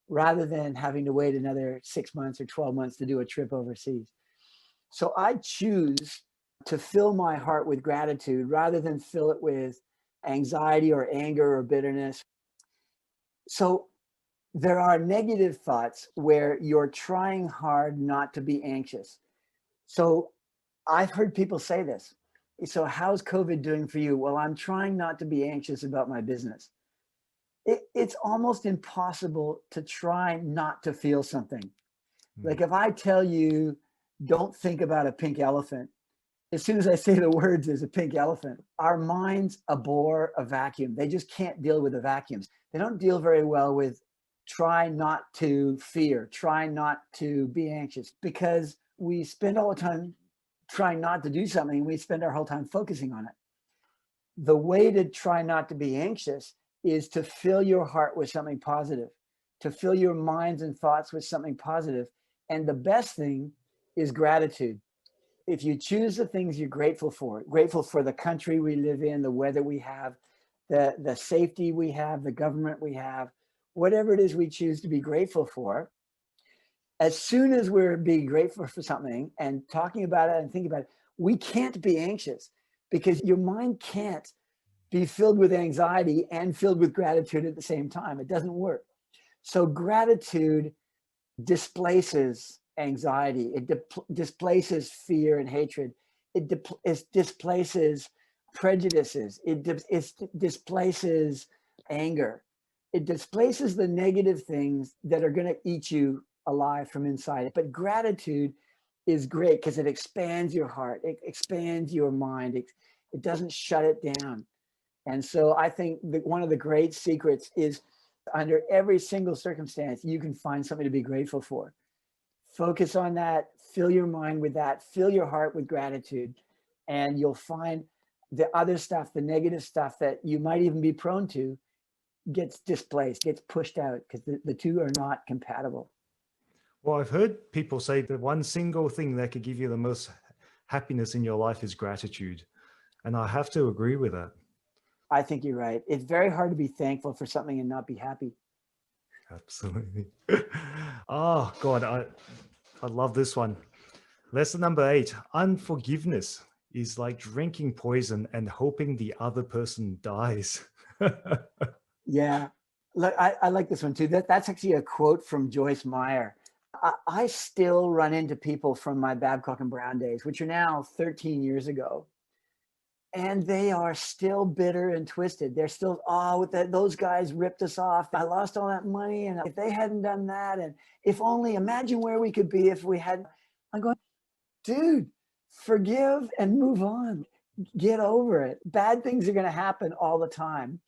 [SPEAKER 2] rather than having to wait another 6 months or 12 months to do a trip overseas. So I choose to fill my heart with gratitude rather than fill it with anxiety or anger or bitterness. So there are negative thoughts where you're trying hard not to be anxious. So I've heard people say this. So how's COVID doing for you? Well, I'm trying not to be anxious about my business. It's almost impossible to try not to feel something. Like if I tell you, don't think about a pink elephant, as soon as I say the words, there's a pink elephant. Our minds abhor a vacuum. They just can't deal with the vacuums. They don't deal very well with try not to fear, try not to be anxious, because we spend all the time trying not to do something. We spend our whole time focusing on it. The way to try not to be anxious is to fill your heart with something positive, to fill your minds and thoughts with something positive. And the best thing is gratitude. If you choose the things you're grateful for the country we live in, the weather we have, the safety we have, the government we have, whatever it is we choose to be grateful for, as soon as we're being grateful for something and talking about it and thinking about it, we can't be anxious, because your mind can't be filled with anxiety and filled with gratitude at the same time. It doesn't work. So gratitude displaces anxiety. It displaces fear and hatred. It displaces prejudices. It displaces anger. It displaces the negative things that are going to eat you alive from inside. But gratitude is great because it expands your heart. It expands your mind. It doesn't shut it down. And so I think that one of the great secrets is, under every single circumstance, you can find something to be grateful for. Focus on that, fill your mind with that, fill your heart with gratitude, and you'll find the other stuff, the negative stuff that you might even be prone to, gets displaced, gets pushed out, because the two are not compatible.
[SPEAKER 1] Well, I've heard people say that one single thing that could give you the most happiness in your life is gratitude. And I have to agree with that.
[SPEAKER 2] I think you're right. It's very hard to be thankful for something and not be happy.
[SPEAKER 1] Absolutely. Oh, God, I love this one. Lesson number 8, unforgiveness is like drinking poison and hoping the other person dies.
[SPEAKER 2] Yeah. Look, I like this one too. That's actually a quote from Joyce Meyer. I still run into people from my Babcock and Brown days, which are now 13 years ago. And they are still bitter and twisted. They're still, those guys ripped us off. I lost all that money. And if they hadn't done that, and if only, imagine where we could be if we hadn't. I'm going, dude, forgive and move on. Get over it. Bad things are going to happen all the time.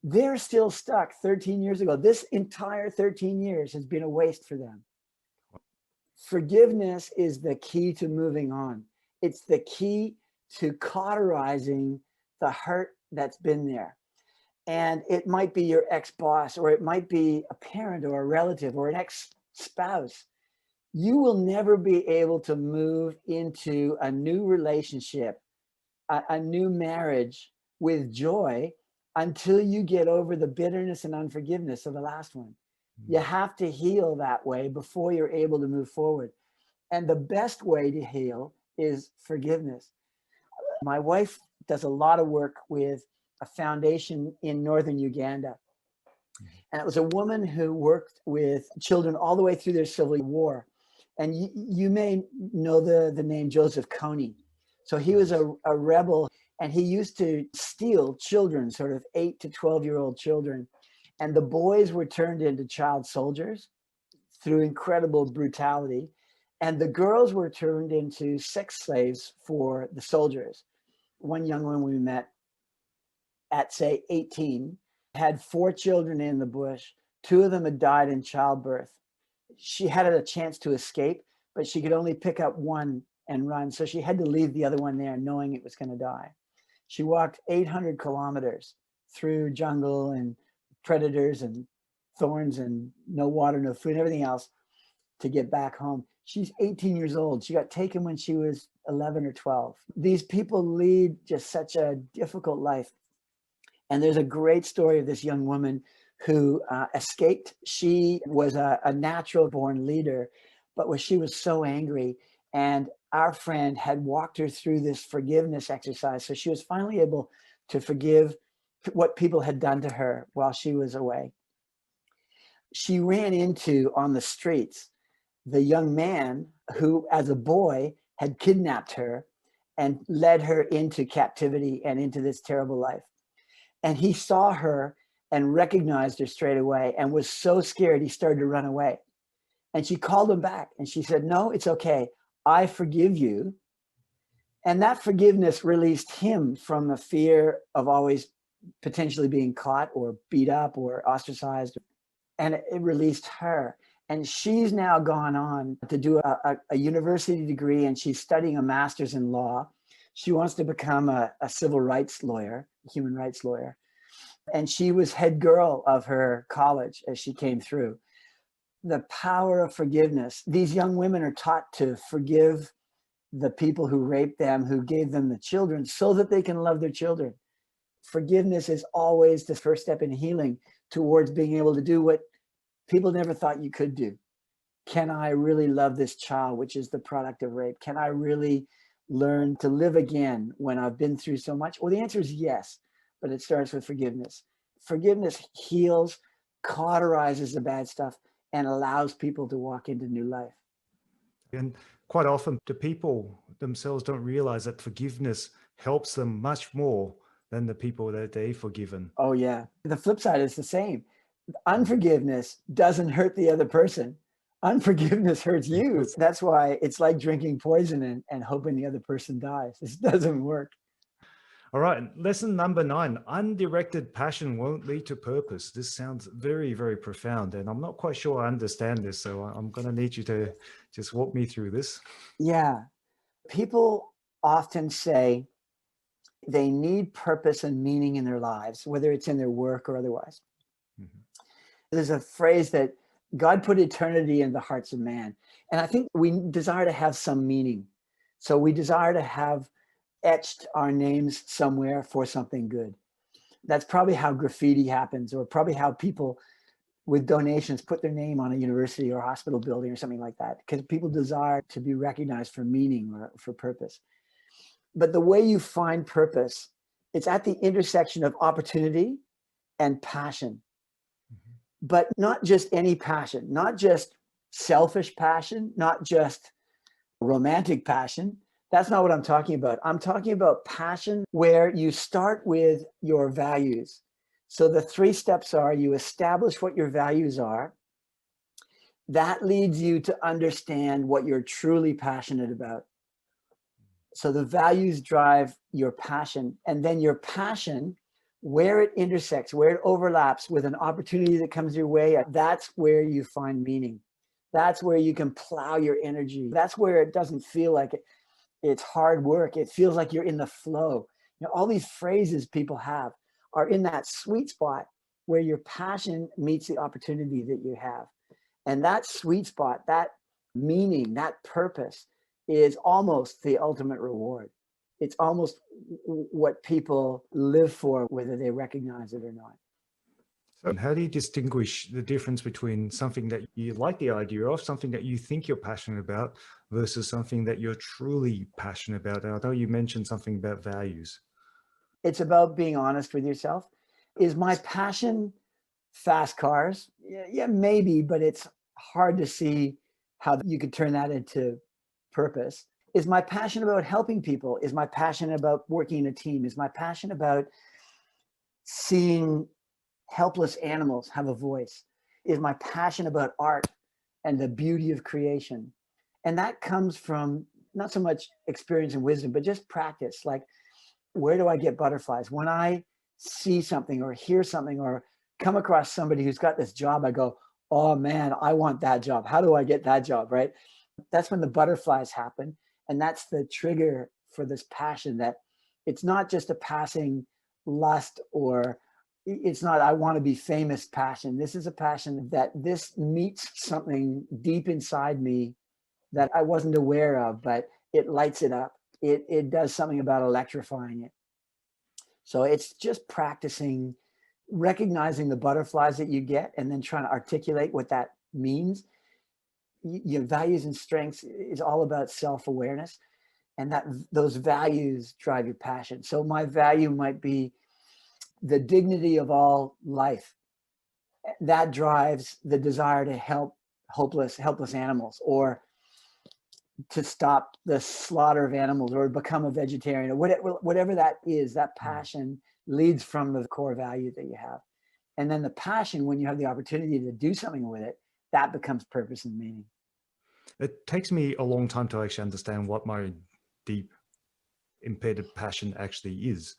[SPEAKER 2] They're still stuck 13 years ago. This entire 13 years has been a waste for them. Forgiveness is the key to moving on. It's the key to cauterizing the hurt that's been there. And it might be your ex-boss, or it might be a parent or a relative or an ex-spouse. you will never be able to move into a new relationship, a new marriage with joy until you get over the bitterness and unforgiveness of the last one. You have to heal that way before you're able to move forward. And the best way to heal is forgiveness. My wife does a lot of work with a foundation in northern Uganda. And it was a woman who worked with children all the way through their civil war. And you may know the name Joseph Kony. So he was a rebel, and he used to steal children, sort of 8 to 12-year-old children. And the boys were turned into child soldiers through incredible brutality. And the girls were turned into sex slaves for the soldiers. One young woman we met at, say, 18, had 4 children in the bush. 2 of them had died in childbirth. She had a chance to escape, but she could only pick up one and run. So she had to leave the other one there knowing it was going to die. She walked 800 kilometers through jungle and predators and thorns and no water, no food, and everything else to get back home. She's 18 years old. She got taken when she was 11 or 12. These people lead just such a difficult life. And there's a great story of this young woman who escaped. She was a natural born leader, but she was so angry. And our friend had walked her through this forgiveness exercise. So she was finally able to forgive what people had done to her while she was away. She ran into, on the streets, the young man who, as a boy, had kidnapped her and led her into captivity and into this terrible life. And he saw her and recognized her straight away and was so scared he started to run away. And she called him back and she said, "No, it's okay. I forgive you." And that forgiveness released him from the fear of always potentially being caught or beat up or ostracized. And it released her. And she's now gone on to do a university degree, and she's studying a master's in law. She wants to become a civil rights lawyer, human rights lawyer. And she was head girl of her college as she came through. The power of forgiveness. These young women are taught to forgive the people who raped them, who gave them the children, so that they can love their children. Forgiveness is always the first step in healing towards being able to do what people never thought you could do. Can I really love this child, which is the product of rape? Can I really learn to live again when I've been through so much? Well, the answer is yes, but it starts with forgiveness. Forgiveness heals, cauterizes the bad stuff, and allows people to walk into new life.
[SPEAKER 1] And quite often the people themselves don't realize that forgiveness helps them much more than the people that they've forgiven.
[SPEAKER 2] Oh, yeah. The flip side is the same. Unforgiveness doesn't hurt the other person. Unforgiveness hurts you. That's why it's like drinking poison and hoping the other person dies. This doesn't work.
[SPEAKER 1] All right, lesson number 9, undirected passion won't lead to purpose. This sounds very, very profound, and I'm not quite sure I understand this, so I'm going to need you to just walk me through this.
[SPEAKER 2] Yeah. People often say they need purpose and meaning in their lives, whether it's in their work or otherwise. Mm-hmm. There's a phrase that God put eternity in the hearts of man. And I think we desire to have some meaning. So we desire to have etched our names somewhere for something good. That's probably how graffiti happens, or probably how people with donations put their name on a university or hospital building or something like that, because people desire to be recognized for meaning or for purpose. But the way you find purpose, it's at the intersection of opportunity and passion. Mm-hmm. But not just any passion, not just selfish passion, not just romantic passion. That's not what I'm talking about. I'm talking about passion where you start with your values. So the 3 steps are: you establish what your values are. That leads you to understand what you're truly passionate about. So the values drive your passion, and then your passion, where it intersects, where it overlaps with an opportunity that comes your way, that's where you find meaning. That's where you can plow your energy. That's where it doesn't feel like it's hard work. It feels like you're in the flow. You know, all these phrases people have are in that sweet spot where your passion meets the opportunity that you have. And that sweet spot, that meaning, that purpose is almost the ultimate reward. It's almost what people live for, whether they recognize it or not.
[SPEAKER 1] So how do you distinguish the difference between something that you like the idea of, something that you think you're passionate about, versus something that you're truly passionate about? And I know you mentioned something about values.
[SPEAKER 2] It's about being honest with yourself. Is my passion fast cars? Yeah, maybe, but it's hard to see how you could turn that into purpose. Is my passion about helping people? Is my passion about working in a team? Is my passion about seeing helpless animals have a voice? Is my passion about art and the beauty of creation? And that comes from not so much experience and wisdom, but just practice. Like, where do I get butterflies? When I see something or hear something or come across somebody who's got this job, I go, oh man, I want that job. How do I get that job? Right? That's when the butterflies happen. And that's the trigger for this passion, that it's not just a passing lust, or it's not, I want to be famous passion. This is a passion that this meets something deep inside me that I wasn't aware of, but it lights it up. It does something about electrifying it. So it's just practicing, recognizing the butterflies that you get, and then trying to articulate what that means. Your values and strengths is all about self-awareness, and that those values drive your passion. So my value might be the dignity of all life. That drives the desire to help helpless animals, or to stop the slaughter of animals, or become a vegetarian, or whatever that is. That passion leads from the core value that you have. And then the passion, when you have the opportunity to do something with it, that becomes purpose and meaning.
[SPEAKER 1] It takes me a long time to actually understand what my deep embedded passion actually is.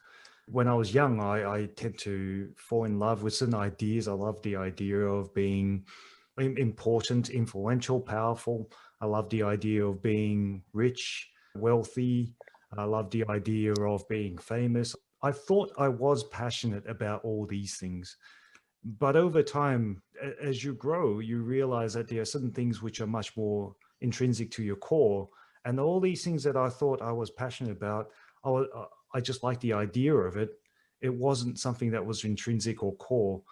[SPEAKER 1] When I was young, I tend to fall in love with certain ideas. I love the idea of being important, influential, powerful. I love the idea of being rich, wealthy. I love the idea of being famous. I thought I was passionate about all these things. But over time, as you grow, you realize that there are certain things which are much more intrinsic to your core. And all these things that I thought I was passionate about, I just liked the idea of it. It wasn't something that was intrinsic or core.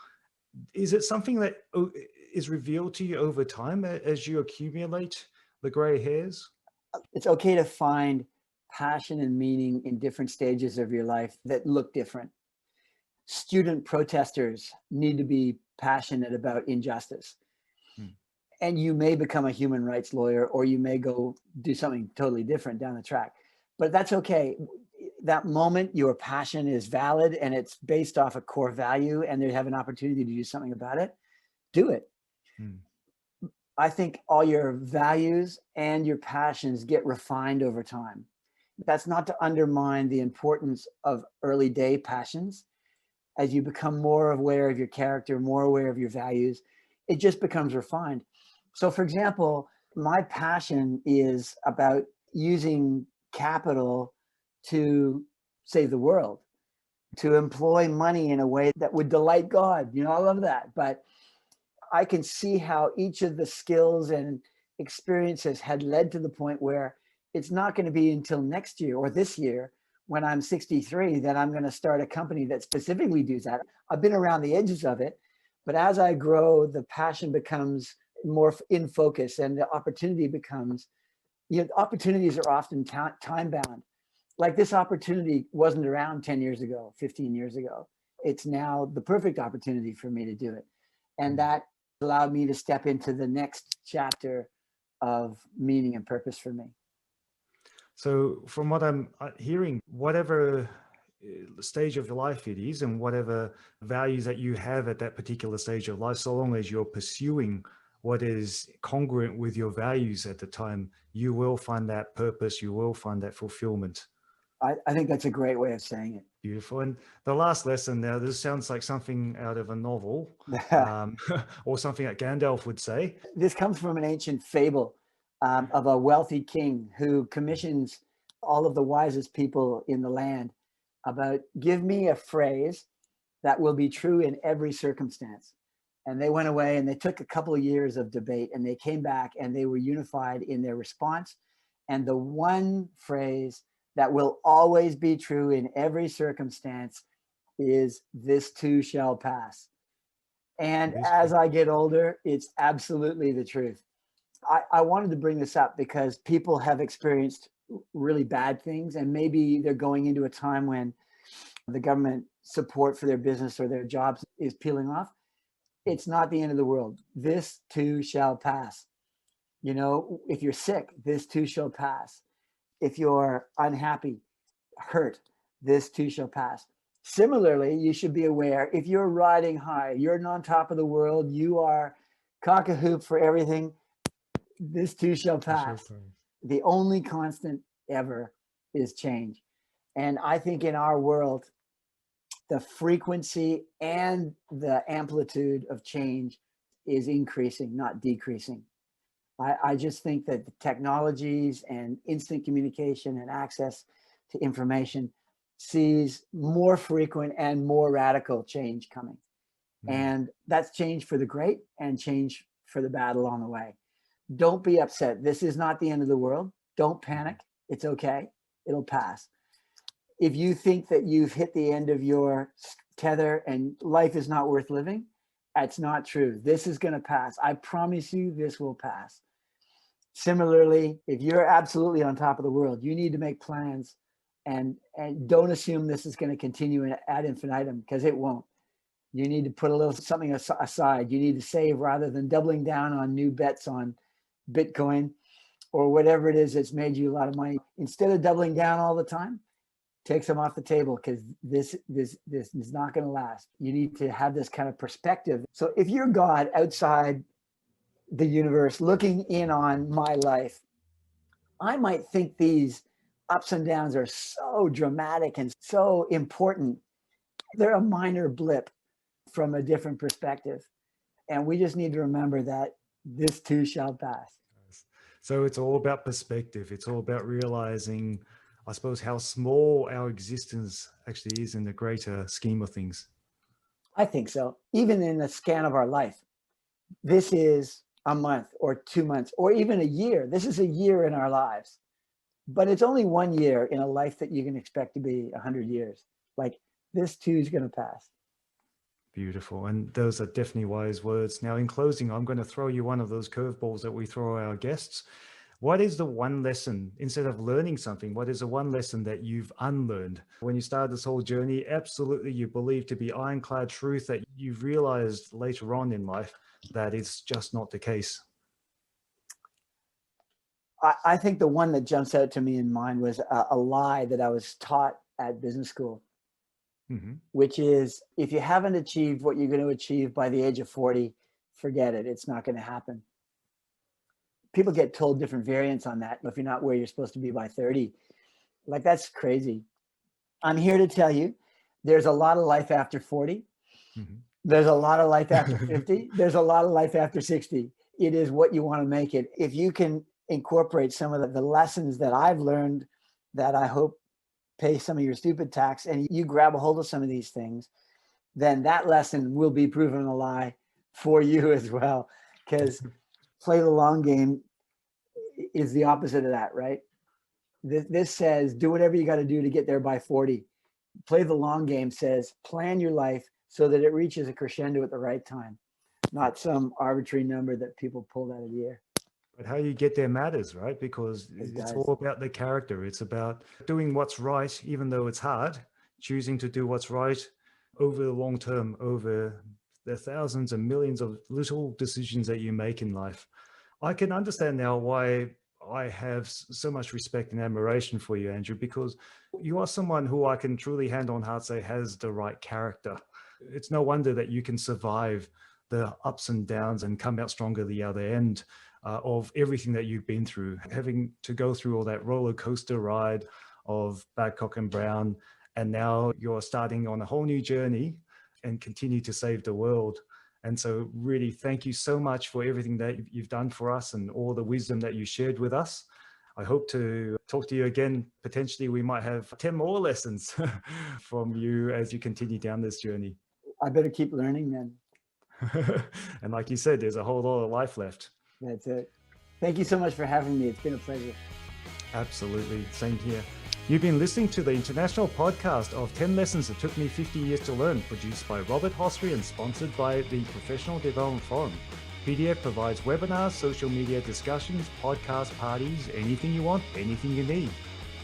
[SPEAKER 1] Is it something that is revealed to you over time as you accumulate the gray hairs?
[SPEAKER 2] It's okay to find passion and meaning in different stages of your life that look different. Student protesters need to be passionate about injustice. And you may become a human rights lawyer, or you may go do something totally different down the track. But that's okay. That moment, your passion is valid, and it's based off a core value, and they have an opportunity to do something about it. Do it. I think all your values and your passions get refined over time. That's not to undermine the importance of early day passions. As you become more aware of your character, more aware of your values, it just becomes refined. So, for example, my passion is about using capital to save the world, to employ money in a way that would delight God. I love that. But I can see how each of the skills and experiences had led to the point where it's not going to be until next year or this year, when I'm 63, that I'm going to start a company that specifically does that. I've been around the edges of it, but as I grow, the passion becomes more in focus, and the opportunity becomes, opportunities are often time bound. Like, this opportunity wasn't around 10 years ago, 15 years ago. It's now the perfect opportunity for me to do it. And that allowed me to step into the next chapter of meaning and purpose for me.
[SPEAKER 1] So from what I'm hearing, whatever stage of life it is, and whatever values that you have at that particular stage of life, so long as you're pursuing what is congruent with your values at the time, you will find that purpose, you will find that fulfillment.
[SPEAKER 2] I think that's a great way of saying it.
[SPEAKER 1] Beautiful. And the last lesson now, this sounds like something out of a novel, or something that Gandalf would say.
[SPEAKER 2] This comes from an ancient fable of a wealthy king who commissions all of the wisest people in the land about, give me a phrase that will be true in every circumstance. And they went away and they took a couple of years of debate and they came back and they were unified in their response. And the one phrase that will always be true in every circumstance is, "This too shall pass." And as I get older, it's absolutely the truth. I wanted to bring this up because people have experienced really bad things, and maybe they're going into a time when the government support for their business or their jobs is peeling off. It's not the end of the world. This too shall pass. You know, if you're sick, this too shall pass. If you're unhappy, hurt, this too shall pass. Similarly, you should be aware, if you're riding high, you're on top of the world, you are cock a hoop for everything, this too shall pass. The only constant ever is change. And I think in our world, the frequency and the amplitude of change is increasing, not decreasing. I just think that the technologies and instant communication and access to information sees more frequent and more radical change coming. And that's change for the great and change for the bad along the way. Don't be upset. This is not the end of the world. Don't panic. It's okay. It'll pass. If you think that you've hit the end of your tether and life is not worth living, that's not true. This is going to pass. I promise you this will pass. Similarly, if you're absolutely on top of the world, you need to make plans and don't assume this is going to continue ad infinitum, because it won't. You need to put a little something aside. You need to save rather than doubling down on new bets on Bitcoin or whatever it is that's made you a lot of money. Instead of doubling down all the time, take some off the table, because this is not going to last. You need to have this kind of perspective. So if you're God outside the universe looking in on my life, I might think these ups and downs are so dramatic and so important. They're a minor blip from a different perspective. And we just need to remember that this too shall pass.
[SPEAKER 1] So it's all about perspective. It's all about realizing, I suppose, how small our existence actually is in the greater scheme of things.
[SPEAKER 2] I think so. Even in the scan of our life, this is a month or 2 months or even a year. This is a year in our lives, but it's only 1 year in a life that you can expect to be 100 years. Like, this too is going to pass.
[SPEAKER 1] Beautiful. And those are definitely wise words. Now, in closing, I'm going to throw you one of those curveballs that we throw our guests. What is the one lesson, instead of learning something, what is the one lesson that you've unlearned? When you started this whole journey, absolutely you believe to be ironclad truth that you've realized later on in life that it's just not the case.
[SPEAKER 2] I think the one that jumps out to me in mind was a lie that I was taught at business school, which is, if you haven't achieved what you're going to achieve by the age of 40, forget it. It's not going to happen. People get told different variants on that. If you're not where you're supposed to be by 30, like, that's crazy. I'm here to tell you, there's a lot of life after 40. There's a lot of life after 50. There's a lot of life after 60. It is what you want to make it. If you can incorporate some of the lessons that I've learned, that I hope pay some of your stupid tax, and you grab a hold of some of these things, then that lesson will be proven a lie for you as well. Because play the long game is the opposite of that, right? This says, do whatever you got to do to get there by 40. Play the long game says, plan your life so that it reaches a crescendo at the right time, not some arbitrary number that people pulled out of the air.
[SPEAKER 1] But how you get there matters, right? Because it's all about the character. It's about doing what's right, even though it's hard, choosing to do what's right over the long term, over the thousands and millions of little decisions that you make in life. I can understand now why I have so much respect and admiration for you, Andrew, because you are someone who I can truly hand on heart say has the right character. It's no wonder that you can survive the ups and downs and come out stronger the other end of everything that you've been through, having to go through all that roller coaster ride of Babcock and Brown. And now you're starting on a whole new journey and continue to save the world. And so really, thank you so much for everything that you've done for us and all the wisdom that you shared with us. I hope to talk to you again. Potentially, we might have 10 more lessons from you as you continue down this journey.
[SPEAKER 2] I better keep learning then.
[SPEAKER 1] And like you said, there's a whole lot of life left.
[SPEAKER 2] That's it. Thank you so much for having me. It's been a pleasure.
[SPEAKER 1] Absolutely. Same here. You've been listening to the international podcast of 10 Lessons That Took Me 50 Years to Learn, produced by Robert Hosry and sponsored by the Professional Development Forum. PDF provides webinars, social media discussions, podcast parties, anything you want, anything you need.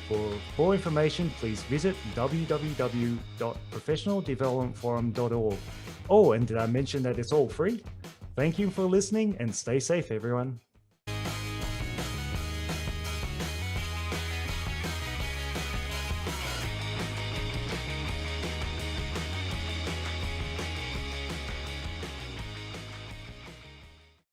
[SPEAKER 1] For more information, please visit www.professionaldevelopmentforum.org. Oh, and did I mention that it's all free? Thank you for listening and stay safe, everyone.